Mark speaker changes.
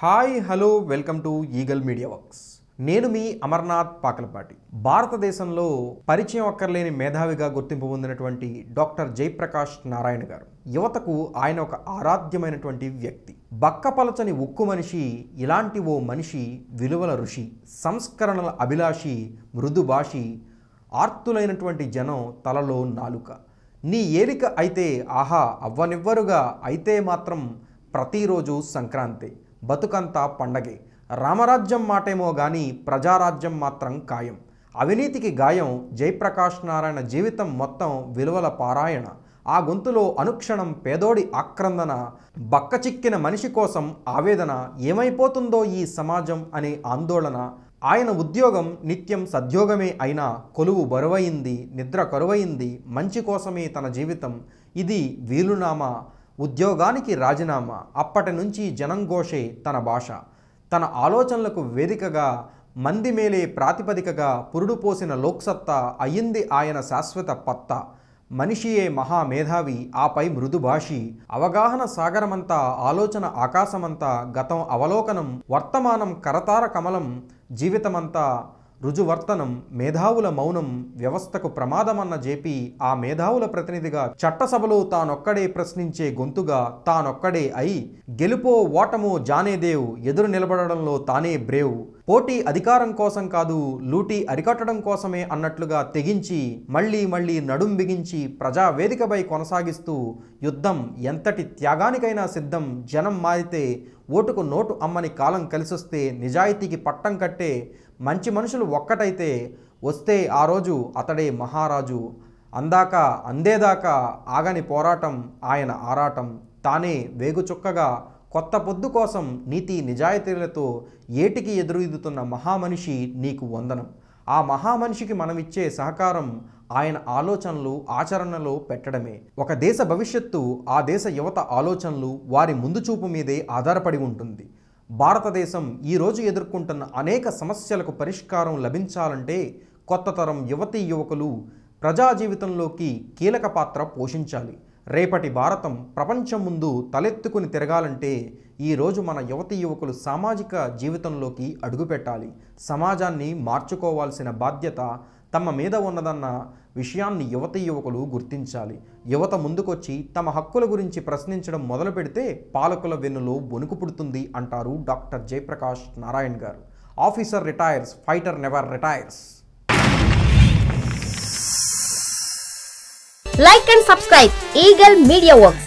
Speaker 1: Hi hello welcome to eagle media works. నేను మీ అమర్నాథ్ పాకలపాటి. భారతదేశంలో పరిచయం అక్కర్లేని మేధావిగా గుర్తింపు పొందినటువంటి డాక్టర్ జయప్రకాష్ నారాయణ గారు. యువతకు ఆయన ఒక ఆరాధ్యమైనటువంటి వ్యక్తి. బక్కపలచని ఉక్కు మనిషి, ఇలాంటి ఓ మనిషి విలువల ఋషి, సంస్కరణల అభిలాషి, మృదుభాషి, ఆర్తులైనటువంటి జనం తలలో నాలుక. నీ ఏలిక అయితే ఆహా అవ్వనివ్వరుగా, అయితే మాత్రం ప్రతిరోజు సంక్రాంతి, బతుకంతా పండగే. రామరాజ్యం మాటేమో గాని ప్రజారాజ్యం మాత్రం ఖాయం. అవినీతికి గాయం. జయప్రకాష్ నారాయణ జీవితం మొత్తం విలువల పారాయణ. ఆ గొంతులో అనుక్షణం పేదోడి ఆక్రందన, బక్కచిక్కిన మనిషి కోసం ఆవేదన. ఏమైపోతుందో ఈ సమాజం అనే ఆందోళన. ఆయన ఉద్యోగం నిత్యం సద్యోగమే అయినా కొలువు బరువైంది, నిద్ర కరువైంది. మంచి కోసమే తన జీవితం. ఇది వీలునామా, ఉద్యోగానికి రాజీనామా. అప్పటి నుంచి జనంఘోషే తన భాష. తన ఆలోచనలకు వేదికగా, మంది మేలే ప్రాతిపదికగా పురుడు పోసిన లోక్సత్తా అయ్యింది ఆయన శాశ్వత పత్తా. మనిషియే మహామేధావి, ఆపై మృదుభాషి. అవగాహన సాగరమంతా, ఆలోచన ఆకాశమంతా. గతం అవలోకనం, వర్తమానం కరతార కమలం. జీవితమంతా రుజువర్తనం. మేధావుల మౌనం వ్యవస్థకు ప్రమాదమన్న జేపీ ఆ మేధావుల ప్రతినిధిగా చట్టసభలో తానొక్కడే ప్రశ్నించే గొంతుగా, తానొక్కడే అయి గెలుపో ఓటమో జానేదేవ్, ఎదురు నిలబడడంలో తానే బ్రేవ్. పోటీ అధికారం కోసం కాదు, లూటీ అరికట్టడం కోసమే అన్నట్లుగా తెగించి మళ్ళీ మళ్ళీ నడుం బిగించి ప్రజావేదికపై కొనసాగిస్తూ యుద్ధం ఎంతటి త్యాగానికైనా సిద్ధం. జనం మారితే, ఓటుకు నోటు అమ్మని కాలం కలిసొస్తే, నిజాయితీకి పట్టం కట్టే మంచి మనుషులు ఒక్కటైతే వస్తే ఆ రోజు అతడే మహారాజు. అందాక అందేదాకా ఆగని పోరాటం ఆయన ఆరాటం. తానే వేగుచుక్కగా కొత్త పొద్దు కోసం నీతి నిజాయితీలతో ఏటికి ఎదురుతున్న మహామనిషి నీకు వందనం. ఆ మహామనిషికి మనమిచ్చే సహకారం ఆయన ఆలోచనలు ఆచరణలో పెట్టడమే. ఒక దేశ భవిష్యత్తు ఆ దేశ యువత ఆలోచనలు, వారి ముందు చూపు మీదే ఆధారపడి ఉంటుంది. భారతదేశం ఈరోజు ఎదుర్కొంటున్న అనేక సమస్యలకు పరిష్కారం లభించాలంటే కొత్త తరం యువతీ యువకులు ప్రజా జీవితంలోకి కీలక పాత్ర పోషించాలి. రేపటి భారతం ప్రపంచం ముందు తలెత్తుకుని తిరగాలంటే ఈరోజు మన యువతీ యువకులు సామాజిక జీవితంలోకి అడుగుపెట్టాలి. సమాజాన్ని మార్చుకోవాల్సిన బాధ్యత తమ మీద ఉన్నదన్న విషయాన్ని యువతీ యువకులు గుర్తించాలి. యువత ముందుకొచ్చి తమ హక్కుల గురించి ప్రశ్నించడం మొదలు పెడితే పాలకుల వెన్నులో వణుకు పుడుతుంది అంటారు డాక్టర్ జయప్రకాష్ నారాయణ గారు. Officer retires, fighter never retires.
Speaker 2: Like and subscribe Eagle Media Works.